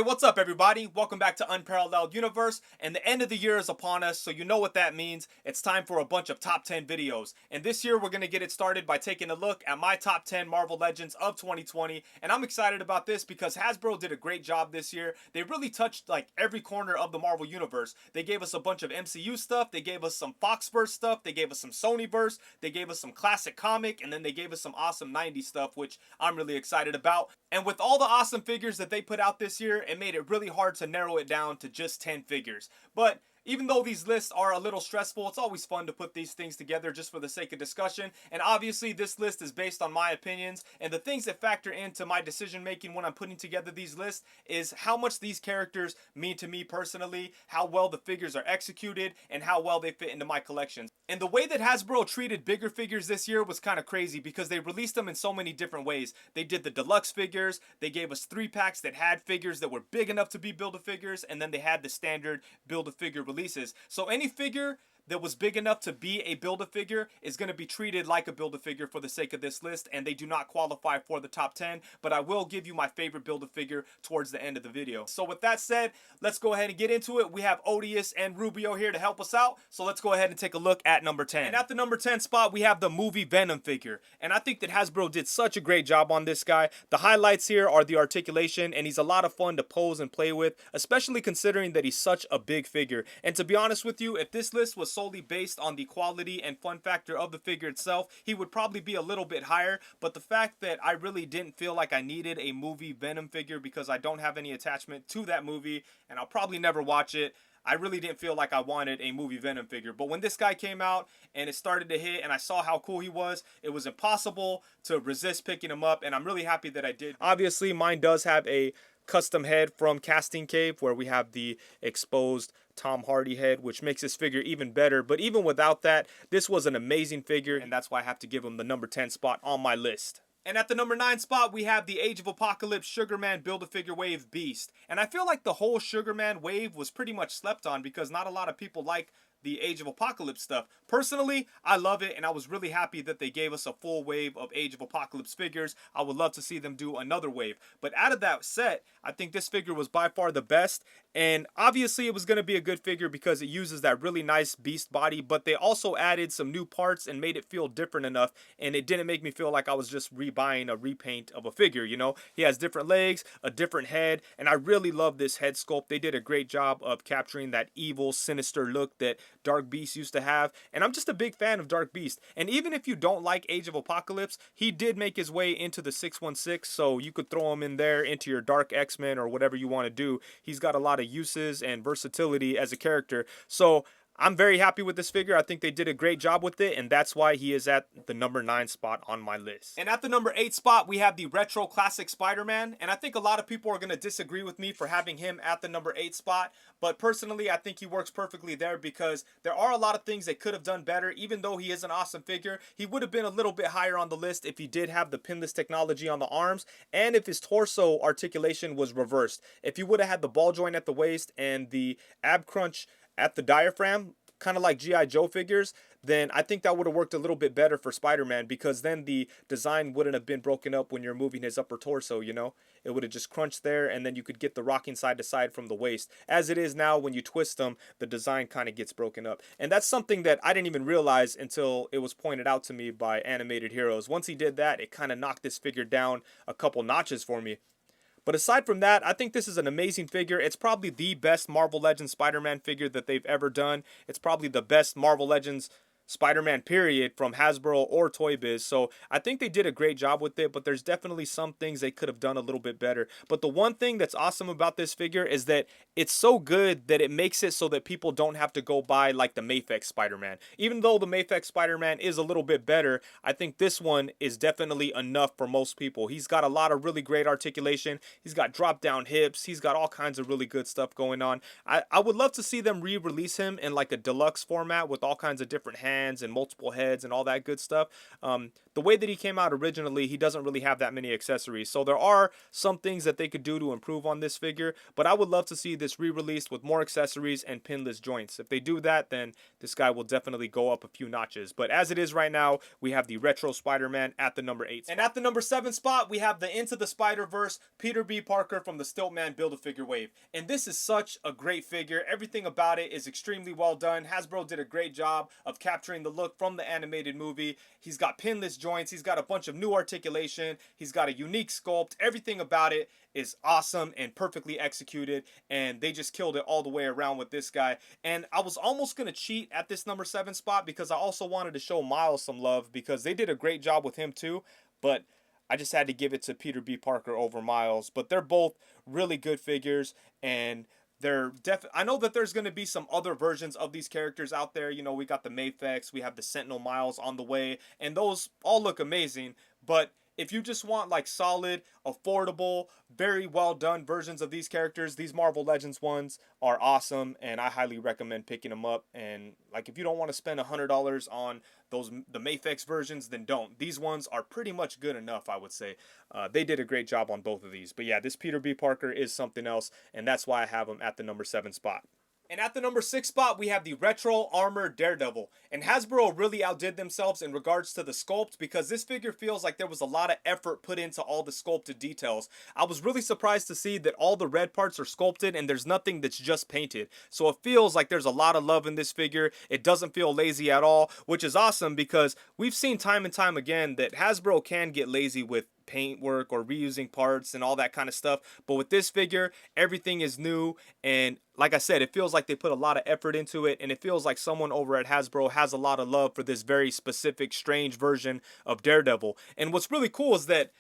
What's up everybody? Welcome back to Unparalleled Universe, and the end of the year is upon us, so you know what that means. It's time for a bunch of top 10 videos. And this year we're going to get it started by taking a look at my top 10 Marvel Legends of 2020. And I'm excited about this because Hasbro did a great job this year. They really touched like every corner of the Marvel Universe. They gave us a bunch of MCU stuff, they gave us some Foxverse stuff, they gave us some Sonyverse, they gave us some classic comic, and then they gave us some awesome 90s stuff, which I'm really excited about. And with all the awesome figures that they put out this year, it made it really hard to narrow it down to just 10 figures. But even though these lists are a little stressful, it's always fun to put these things together just for the sake of discussion. And obviously this list is based on my opinions, and the things that factor into my decision making when I'm putting together these lists is how much these characters mean to me personally, how well the figures are executed, and how well they fit into my collections. And the way that Hasbro treated bigger figures this year was kind of crazy because they released them in so many different ways. They did the deluxe figures, they gave us 3-packs that had figures that were big enough to be Build-A-Figures, and then they had the standard Build-A-Figure releases. So any figure that was big enough to be a Build-A-Figure is going to be treated like a Build-A-Figure for the sake of this list, and they do not qualify for the top 10, but I will give you my favorite Build-A-Figure towards the end of the video. So with that said, let's go ahead and get into it. We have Odious and Rubio here to help us out, so let's go ahead and take a look at number 10. And at the number 10 spot, we have the movie Venom figure, and I think that Hasbro did such a great job on this guy. The highlights here are the articulation, and he's a lot of fun to pose and play with, especially considering that he's such a big figure. And to be honest with you, if this list was solely based on the quality and fun factor of the figure itself, he would probably be a little bit higher. But the fact that I really didn't feel like I needed a movie Venom figure because I don't have any attachment to that movie and I'll probably never watch it, I really didn't feel like I wanted a movie Venom figure. But when this guy came out and it started to hit and I saw how cool he was, it was impossible to resist picking him up, and I'm really happy that I did. Obviously mine does have a custom head from Casting Cave where we have the exposed Tom Hardy head, which makes this figure even better. But even without that, this was an amazing figure, and that's why I have to give him the number 10 spot on my list. And at the number 9 spot, we have the Age of Apocalypse Sugarman Build-A-Figure Wave Beast. And I feel like the whole Sugarman wave was pretty much slept on because not a lot of people like the Age of Apocalypse stuff. Personally, I love it, and I was really happy that they gave us a full wave of Age of Apocalypse figures. I would love to see them do another wave. But out of that set, I think this figure was by far the best, and obviously it was going to be a good figure because it uses that really nice beast body, but they also added some new parts and made it feel different enough, and it didn't make me feel like I was just rebuying a repaint of a figure, you know? He has different legs, a different head, and I really love this head sculpt. They did a great job of capturing that evil, sinister look that Dark Beast used to have, and I'm just a big fan of Dark Beast. And even if you don't like Age of Apocalypse, he did make his way into the 616, so you could throw him in there into your Dark X-Men or whatever you want to do. He's got a lot of uses and versatility as a character, so I'm very happy with this figure. I think they did a great job with it, and that's why he is at the number 9 spot on my list. And at the number 8 spot, we have the Retro Classic Spider-Man, and I think a lot of people are going to disagree with me for having him at the number 8 spot, but personally, I think he works perfectly there because there are a lot of things they could have done better. Even though he is an awesome figure, he would have been a little bit higher on the list if he did have the pinless technology on the arms, and if his torso articulation was reversed. If he would have had the ball joint at the waist and the ab crunch at the diaphragm, kind of like G.I. Joe figures, then I think that would have worked a little bit better for Spider-Man, because then the design wouldn't have been broken up when you're moving his upper torso, you know? It would have just crunched there, and then you could get the rocking side to side from the waist. As it is now, when you twist them, the design kind of gets broken up. And that's something that I didn't even realize until it was pointed out to me by Animated Heroes. Once he did that, it kind of knocked this figure down a couple notches for me. But aside from that, I think this is an amazing figure. It's probably the best Marvel Legends Spider-Man figure that they've ever done. It's probably the best Marvel Legends Spider-Man period from Hasbro or Toy Biz. So I think they did a great job with it, but there's definitely some things they could have done a little bit better. But the one thing that's awesome about this figure is that it's so good that it makes it so that people don't have to go buy like the Mafex Spider-Man. Even though the Mafex Spider-Man is a little bit better, I think this one is definitely enough for most people. He's got a lot of really great articulation. He's got drop down hips. He's got all kinds of really good stuff going on. I would love to see them re-release him in like a deluxe format with all kinds of different hands hands and multiple heads and all that good stuff. The way that he came out originally, he doesn't really have that many accessories. So there are some things that they could do to improve on this figure, but I would love to see this re-released with more accessories and pinless joints. If they do that, then this guy will definitely go up a few notches. But as it is right now, we have the retro Spider-Man at the number 8 spot. And at the number 7 spot, we have the Into the Spider-Verse Peter B. Parker from the Stiltman Build-A-Figure wave. And this is such a great figure. Everything about it is extremely well done. Hasbro did a great job of capturing the look from the animated movie. He's got pinless joints. He's got a bunch of new articulation. He's got a unique sculpt. Everything about it is awesome and perfectly executed, and they just killed it all the way around with this guy. And I was almost going to cheat at this number 7 spot because I also wanted to show Miles some love because they did a great job with him too, but I just had to give it to Peter B. Parker over Miles. But they're both really good figures, and I know that there's going to be some other versions of these characters out there. You know, we got the Mafex, we have the Sentinel Miles on the way, and those all look amazing. But if you just want like solid, affordable, very well done versions of these characters, these Marvel Legends ones are awesome, and I highly recommend picking them up. And like, if you don't want to spend $100 on the Mafex versions, then don't. These ones are pretty much good enough, I would say. They did a great job on both of these. But yeah, this Peter B. Parker is something else, and that's why I have him at the number 7 spot. And at the number 6 spot, we have the Retro Armor Daredevil. And Hasbro really outdid themselves in regards to the sculpt because this figure feels like there was a lot of effort put into all the sculpted details. I was really surprised to see that all the red parts are sculpted and there's nothing that's just painted. So it feels like there's a lot of love in this figure. It doesn't feel lazy at all, which is awesome because we've seen time and time again that Hasbro can get lazy with paint work or reusing parts and all that kind of stuff. But with this figure, everything is new, and like I said, it feels like they put a lot of effort into it, and it feels like someone over at Hasbro has a lot of love for this very specific, strange version of Daredevil. And what's really cool is that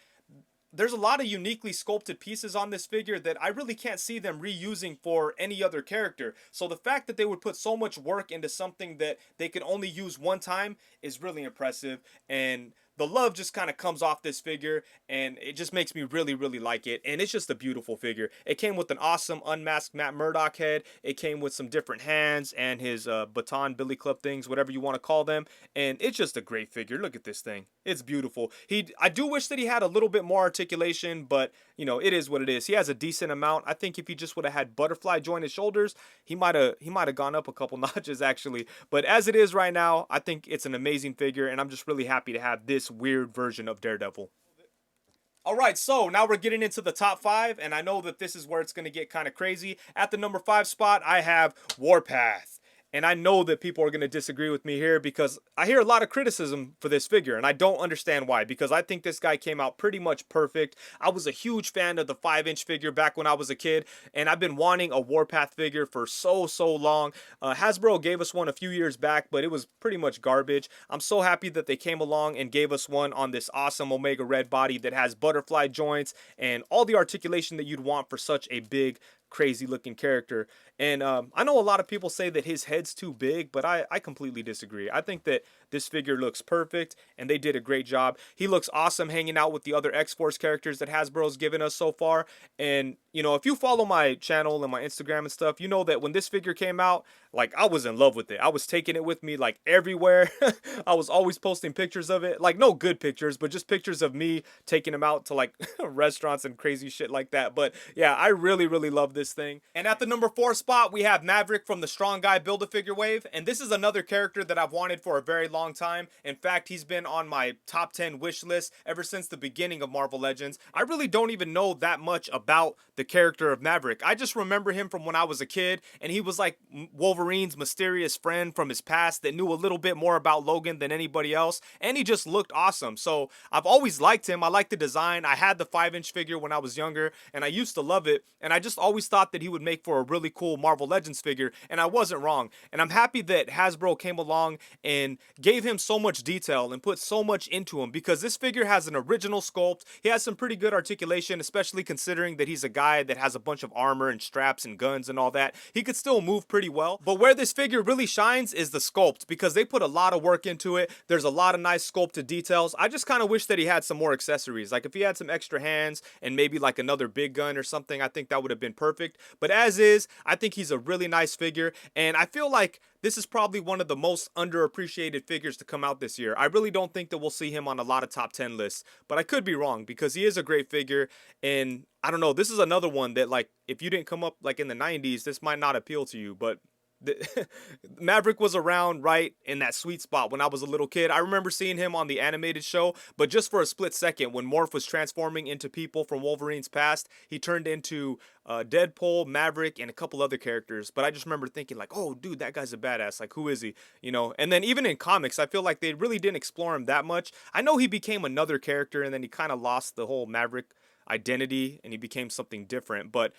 there's a lot of uniquely sculpted pieces on this figure that I really can't see them reusing for any other character. So the fact that they would put so much work into something that they can only use one time is really impressive, and the love just kind of comes off this figure, and it just makes me really, really like it. And it's just a beautiful figure. It came with an awesome unmasked Matt Murdock head. It came with some different hands and his baton billy club things, whatever you want to call them. And it's just a great figure. Look at this thing. It's beautiful. I do wish that he had a little bit more articulation, but you know, it is what it is. He has a decent amount. I think if he just would have had butterfly jointed shoulders, he might have gone up a couple notches actually. But as it is right now, I think it's an amazing figure, and I'm just really happy to have this weird version of Daredevil. Alright, so now we're getting into the top 5, and I know that this is where it's going to get kind of crazy. At the number 5 spot, I have Warpath. And I know that people are going to disagree with me here because I hear a lot of criticism for this figure, and I don't understand why, because I think this guy came out pretty much perfect. I was a huge fan of the 5-inch figure back when I was a kid, and I've been wanting a Warpath figure for so long. Hasbro gave us one a few years back, but it was pretty much garbage. I'm so happy that they came along and gave us one on this awesome Omega Red body that has butterfly joints and all the articulation that you'd want for such a big, crazy looking character. And I know a lot of people say that his head's too big, but I completely disagree. I think that this figure looks perfect, and they did a great job. He looks awesome hanging out with the other X-Force characters that Hasbro's given us so far. And, you know, if you follow my channel and my Instagram and stuff, you know that when this figure came out, like, I was in love with it. I was taking it with me, like, everywhere. I was always posting pictures of it. Like, no good pictures, but just pictures of me taking him out to, like, restaurants and crazy shit like that. But, yeah, I really, really love this thing. And at the number 4 spot, we have Maverick from the Strong Guy Build-A-Figure wave. And this is another character that I've wanted for a very long time. In fact, he's been on my top 10 wish list ever since the beginning of Marvel Legends. I really don't even know that much about the character of Maverick. I just remember him from when I was a kid, and he was like Wolverine's mysterious friend from his past that knew a little bit more about Logan than anybody else, and he just looked awesome. So I've always liked him. I like the design. I had the 5-inch figure when I was younger, and I used to love it, and I just always thought that he would make for a really cool Marvel Legends figure, and I wasn't wrong. And I'm happy that Hasbro came along and gave him so much detail and put so much into him, because this figure has an original sculpt. He has some pretty good articulation, especially considering that he's a guy that has a bunch of armor and straps and guns and all that. He could still move pretty well, but where this figure really shines is the sculpt, because they put a lot of work into it. There's a lot of nice sculpted details. I just kind of wish that he had some more accessories. Like if he had some extra hands and maybe like another big gun or something, I think that would have been perfect. perfect. But as is, I think he's a really nice figure, and I feel like this is probably one of the most underappreciated figures to come out this year. I really don't think that we'll see him on a lot of top 10 lists, but I could be wrong because he is a great figure. And I don't know, this is another one that, like, if you didn't come up like in the 90s, this might not appeal to you, but Maverick was around right in that sweet spot when I was a little kid. I remember seeing him on the animated show, but just for a split second when Morph was transforming into people from Wolverine's past, he turned into Deadpool, Maverick, and a couple other characters. But I just remember thinking like, oh, dude, that guy's a badass. Like, who is he? You know, and then even in comics, I feel like they really didn't explore him that much. I know he became another character and then he kind of lost the whole Maverick identity and he became something different. But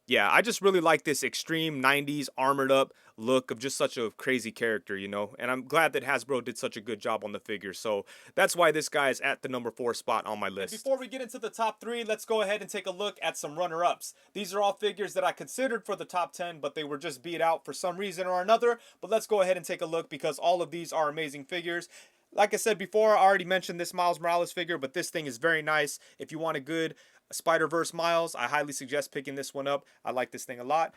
yeah, I just really like this extreme 90s armored up look of just such a crazy character, you know, and I'm glad that Hasbro did such a good job on the figure. So that's why this guy is at the number 4 spot on my list. And before we get into the top 3, let's go ahead and take a look at some runner-ups. These are all figures that I considered for the top 10, but they were just beat out for some reason or another. But let's go ahead and take a look because all of these are amazing figures. Like I said before, I already mentioned this Miles Morales figure, but this thing is very nice. If you want a good Spider-Verse Miles, I highly suggest picking this one up. I like this thing a lot.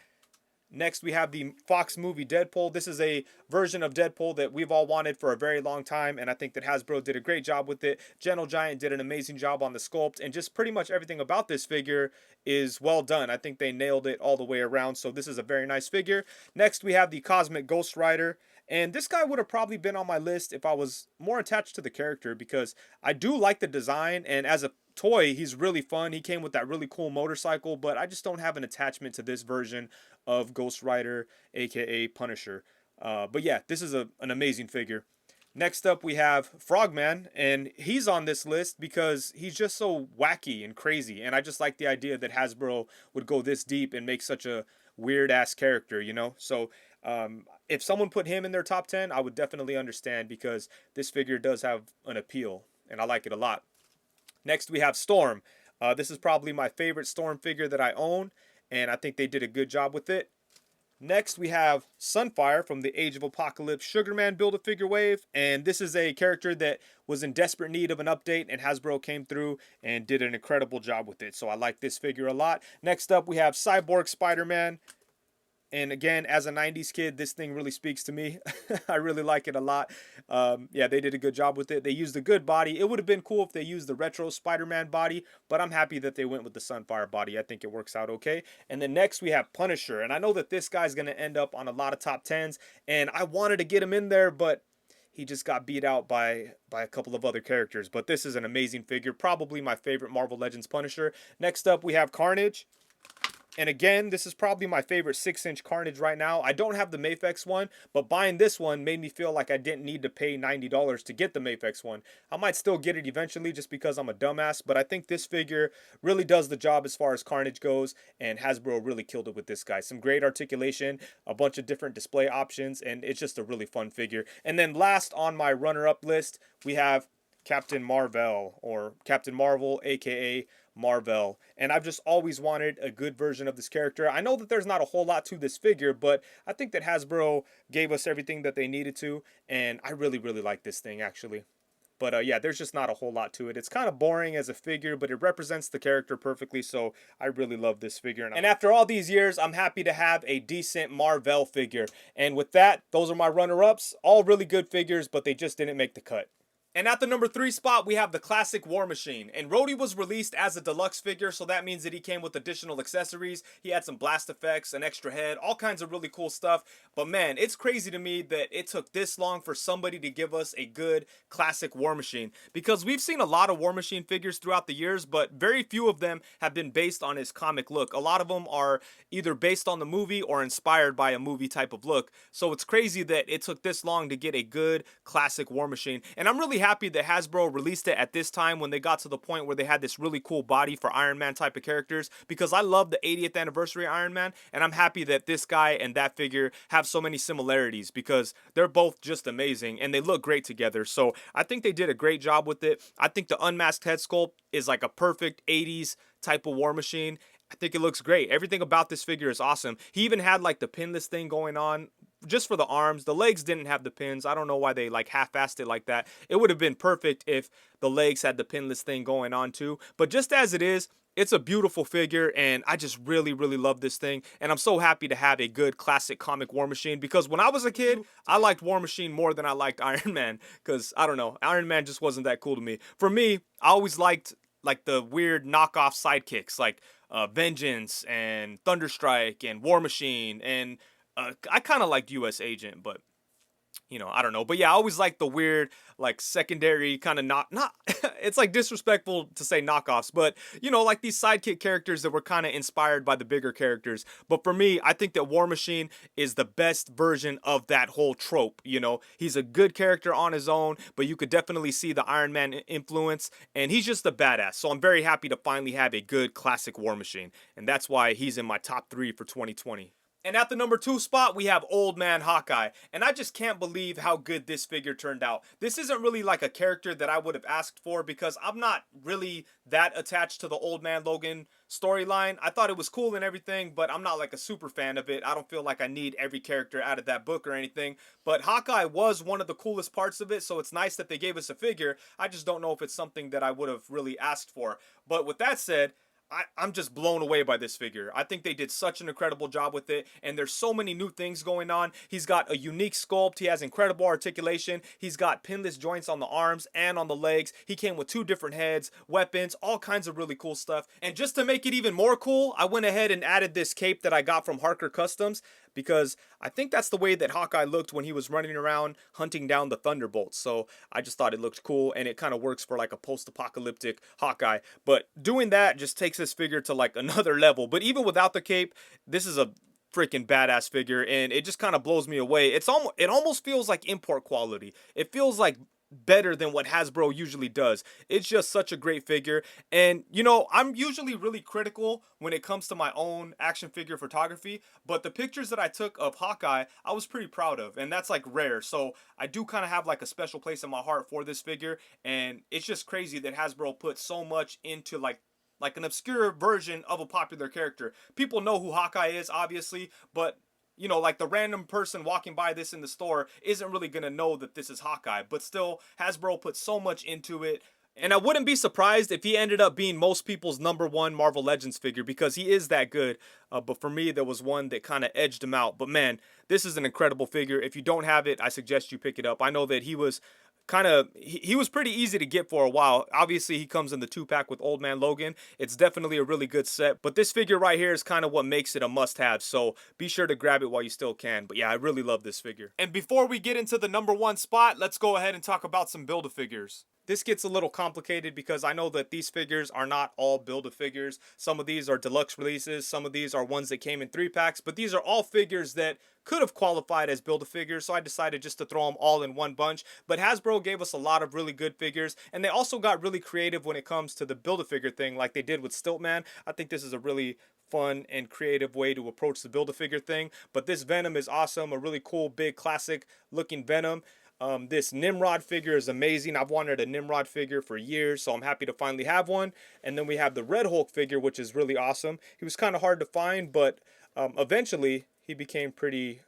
Next, we have the Fox movie Deadpool. This is a version of Deadpool that we've all wanted for a very long time, and I think that Hasbro did a great job with it. Gentle Giant did an amazing job on the sculpt, and just pretty much everything about this figure is well done. I think they nailed it all the way around, so this is a very nice figure. Next, we have the Cosmic Ghost Rider. And this guy would have probably been on my list if I was more attached to the character because I do like the design, and as a toy, he's really fun. He came with that really cool motorcycle, but I just don't have an attachment to this version of Ghost Rider, aka Punisher. But yeah, this is an amazing figure. Next up, we have Frogman, and he's on this list because he's just so wacky and crazy, and I just like the idea that Hasbro would go this deep and make such a weird-ass character, you know? So if someone put him in their top 10, I would definitely understand because this figure does have an appeal, and I like it a lot. Next, we have Storm. This is probably my favorite Storm figure that I own, and I think they did a good job with it. Next, we have Sunfire from the Age of Apocalypse Sugarman Build-A-Figure wave, and this is a character that was in desperate need of an update, and Hasbro came through and did an incredible job with it, so I like this figure a lot. Next up, we have Cyborg Spider-Man. And again, as a 90s kid, this thing really speaks to me. I really like it a lot. Yeah, they did a good job with it. They used a good body. It would have been cool if they used the retro Spider-Man body, but I'm happy that they went with the Sunfire body. I think it works out okay. And then next we have Punisher. And I know that this guy's going to end up on a lot of top 10s. And I wanted to get him in there, but he just got beat out by a couple of other characters. But this is an amazing figure. Probably my favorite Marvel Legends Punisher. Next up, we have Carnage. And again, this is probably my favorite 6-inch Carnage right now. I don't have the Mafex one, but buying this one made me feel like I didn't need to pay $90 to get the Mafex one. I might still get it eventually just because I'm a dumbass, but I think this figure really does the job as far as Carnage goes, and Hasbro really killed it with this guy. Some great articulation, a bunch of different display options, and it's just a really fun figure. And then last on my runner-up list, we have Captain Marvel, or Captain Marvel, aka Marvel, and I've just always wanted a good version of this character. I know that there's not a whole lot to this figure, but I think that Hasbro gave us everything that they needed to, and I really like this thing actually. But yeah, there's just not a whole lot to it. It's kind of boring as a figure, but it represents the character perfectly, so I really love this figure. And after all these years, I'm happy to have a decent Marvel figure. And with that, those are my runner-ups. All really good figures, but they just didn't make the cut. And at the number 3 spot, we have the classic War Machine. And Rhodey was released as a deluxe figure, so that means that he came with additional accessories. He had some blast effects, an extra head, all kinds of really cool stuff. But man, it's crazy to me that it took this long for somebody to give us a good classic War Machine. Because we've seen a lot of War Machine figures throughout the years, but very few of them have been based on his comic look. A lot of them are either based on the movie or inspired by a movie type of look. So it's crazy that it took this long to get a good classic War Machine. And I'm really happy that Hasbro released it at this time when they got to the point where they had this really cool body for Iron Man type of characters, because I love the 80th anniversary Iron Man, and I'm happy that this guy and that figure have so many similarities because they're both just amazing and they look great together. So I think they did a great job with it. I think the unmasked head sculpt is like a perfect 80s type of War Machine. I think it looks great. Everything about this figure is awesome. He even had like the pinless thing going on just for the arms. The legs didn't have the pins. I don't know why they like half-assed it like that. It would have been perfect if the legs had the pinless thing going on too. But just as it is, It's a beautiful figure, and I just really, really love this thing. And I'm so happy to have a good classic comic War Machine, because when I was a kid, I liked War Machine more than I liked Iron Man. Because I don't know, Iron Man just wasn't that cool to me. For me, I always liked like the weird knockoff sidekicks, like Vengeance and Thunderstrike and War Machine, and I kind of liked U.S. Agent, but I don't know. But yeah, I always like the weird, like secondary kind of not it's like disrespectful to say knockoffs, but like these sidekick characters that were kind of inspired by the bigger characters. But for me, I think that War Machine is the best version of that whole trope. He's a good character on his own, but you could definitely see the Iron Man influence, and he's just a badass. So I'm very happy to finally have a good classic War Machine, and that's why he's in my top 3 for 2020. And at the number 2 spot, we have Old Man Hawkeye. And I just can't believe how good this figure turned out. This isn't really like a character that I would have asked for, because I'm not really that attached to the Old Man Logan storyline. I thought it was cool and everything, but I'm not like a super fan of it. I don't feel like I need every character out of that book or anything. But Hawkeye was one of the coolest parts of it, so it's nice that they gave us a figure. I just don't know if it's something that I would have really asked for. But with that said, I'm just blown away by this figure. I think they did such an incredible job with it, and there's so many new things going on. He's got a unique sculpt. He has incredible articulation. He's got pinless joints on the arms and on the legs. He came with 2 different heads, weapons, all kinds of really cool stuff. And just to make it even more cool, I went ahead and added this cape that I got from Harker Customs, because I think that's the way that Hawkeye looked when he was running around hunting down the Thunderbolts. So I just thought it looked cool, and it kind of works for like a post-apocalyptic Hawkeye. But doing that just takes this figure to like another level. But even without the cape, this is a freaking badass figure, and it just kind of blows me away. It almost feels like import quality. It feels like better than what Hasbro usually does. It's just such a great figure. And I'm usually really critical when it comes to my own action figure photography, but the pictures that I took of Hawkeye, I was pretty proud of, and that's like rare. So I do kind of have like a special place in my heart for this figure, and it's just crazy that Hasbro put so much into like an obscure version of a popular character. People know who Hawkeye is, obviously, but like the random person walking by this in the store isn't really going to know that this is Hawkeye. But still, Hasbro put so much into it. And I wouldn't be surprised if he ended up being most people's #1 Marvel Legends figure, because he is that good. But for me, there was one that kind of edged him out. But man, this is an incredible figure. If you don't have it, I suggest you pick it up. I know that he was he was pretty easy to get for a while. Obviously, he comes in the 2-pack with Old Man Logan. It's definitely a really good set, but this figure right here is kind of what makes it a must-have, so be sure to grab it while you still can. But yeah, I really love this figure. And before we get into the #1 spot, let's go ahead and talk about some Build-A-Figures. This gets a little complicated because I know that these figures are not all Build-A-Figures. Some of these are deluxe releases, some of these are ones that came in 3-packs, but these are all figures that could have qualified as Build-A-Figures, so I decided just to throw them all in one bunch. But Hasbro gave us a lot of really good figures, and they also got really creative when it comes to the Build-A-Figure thing, like they did with Stiltman. I think this is a really fun and creative way to approach the Build-A-Figure thing. But this Venom is awesome, a really cool, big, classic looking Venom. This Nimrod figure is amazing. I've wanted a Nimrod figure for years, so I'm happy to finally have one. And then we have the Red Hulk figure, which is really awesome. He was kind of hard to find, but eventually he became pretty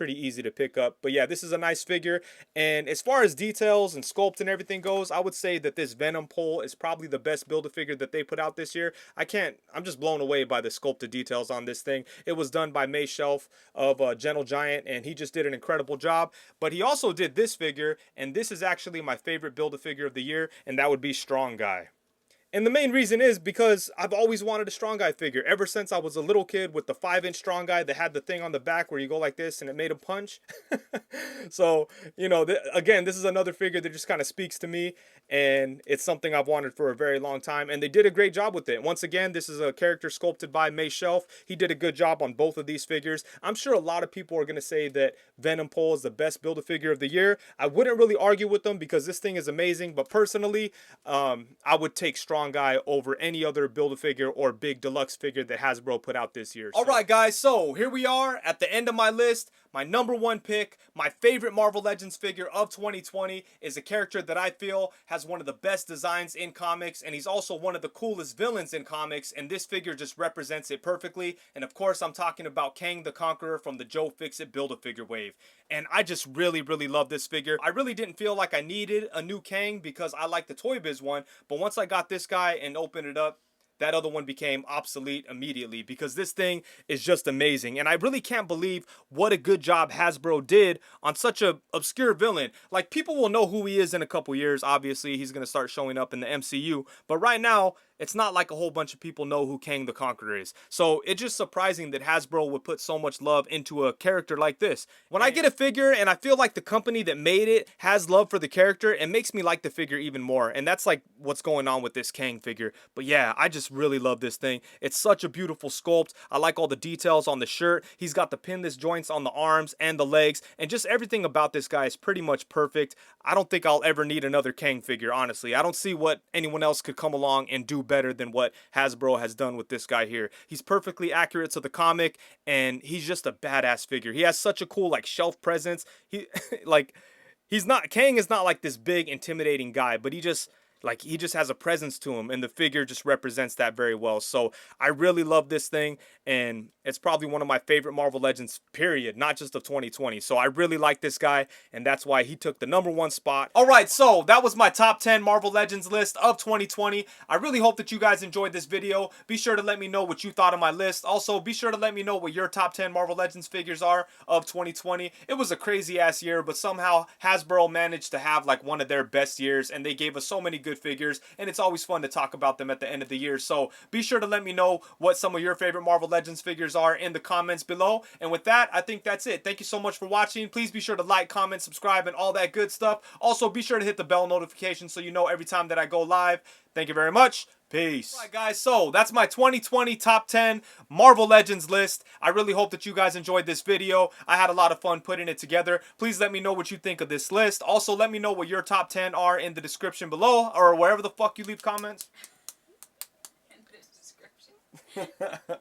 easy to pick up. But yeah, this is a nice figure, and as far as details and sculpt and everything goes, I would say that this Venom pole is probably the best Build-A-Figure that they put out this year. I'm just blown away by the sculpted details on this thing. It was done by May Shelf of Gentle Giant, and he just did an incredible job. But he also did this figure, and this is actually my favorite Build-A-Figure of the year, and that would be Strong Guy. And the main reason is because I've always wanted a Strong Guy figure. Ever since I was a little kid with the 5-inch Strong Guy that had the thing on the back where you go like this and it made him punch. So, again, this is another figure that just kind of speaks to me. And it's something I've wanted for a very long time. And they did a great job with it. Once again, this is a character sculpted by May Shelf. He did a good job on both of these figures. I'm sure a lot of people are going to say that Venom Pole is the best Build-A-Figure of the year. I wouldn't really argue with them because this thing is amazing. But personally, I would take Strong Guy over any other Build-A-Figure or big deluxe figure that Hasbro put out this year. Alright guys, so here we are at the end of my list. My #1 pick, my favorite Marvel Legends figure of 2020 is a character that I feel has one of the best designs in comics, and he's also one of the coolest villains in comics, and this figure just represents it perfectly. And of course, I'm talking about Kang the Conqueror from the Joe Fixit Build-A-Figure wave. And I just really love this figure. I really didn't feel like I needed a new Kang because I like the Toy Biz one, but once I got this guy and opened it up, that other one became obsolete immediately, because this thing is just amazing. And I really can't believe what a good job Hasbro did on such a obscure villain. Like, people will know who he is in a couple years. Obviously, he's going to start showing up in the MCU. But right now, it's not like a whole bunch of people know who Kang the Conqueror is. So it's just surprising that Hasbro would put so much love into a character like this. When I get a figure and I feel like the company that made it has love for the character, it makes me like the figure even more. And that's like what's going on with this Kang figure. But yeah, I just really love this thing. It's such a beautiful sculpt. I like all the details on the shirt. He's got the pinless joints on the arms and the legs, and just everything about this guy is pretty much perfect. I don't think I'll ever need another Kang figure, honestly. I don't see what anyone else could come along and do better than what Hasbro has done with this guy here. He's perfectly accurate to the comic, and he's just a badass figure. He has such a cool like shelf presence. He like Kang is not like this big intimidating guy, but he just has a presence to him, and the figure just represents that very well. So I really love this thing, and it's probably one of my favorite Marvel Legends, period, not just of 2020. So I really like this guy, and that's why he took the #1 spot. All right, so that was my top 10 Marvel Legends list of 2020. I really hope that you guys enjoyed this video. Be sure to let me know what you thought of my list. Also, be sure to let me know what your top 10 Marvel Legends figures are of 2020. It was a crazy ass year, but somehow Hasbro managed to have like one of their best years, and they gave us so many good figures, and it's always fun to talk about them at the end of the year. So be sure to let me know what some of your favorite Marvel Legends figures are in the comments below. And with that, I think that's it. Thank you so much for watching. Please be sure to like, comment, subscribe, and all that good stuff. Also, be sure to hit the bell notification so you know every time that I go live. Thank you very much. Peace. All right, guys, so that's my 2020 top 10 Marvel Legends list. I really hope that you guys enjoyed this video. I had a lot of fun putting it together. Please let me know what you think of this list. Also, let me know what your top 10 are in the description below, or wherever the fuck you leave comments. In the description.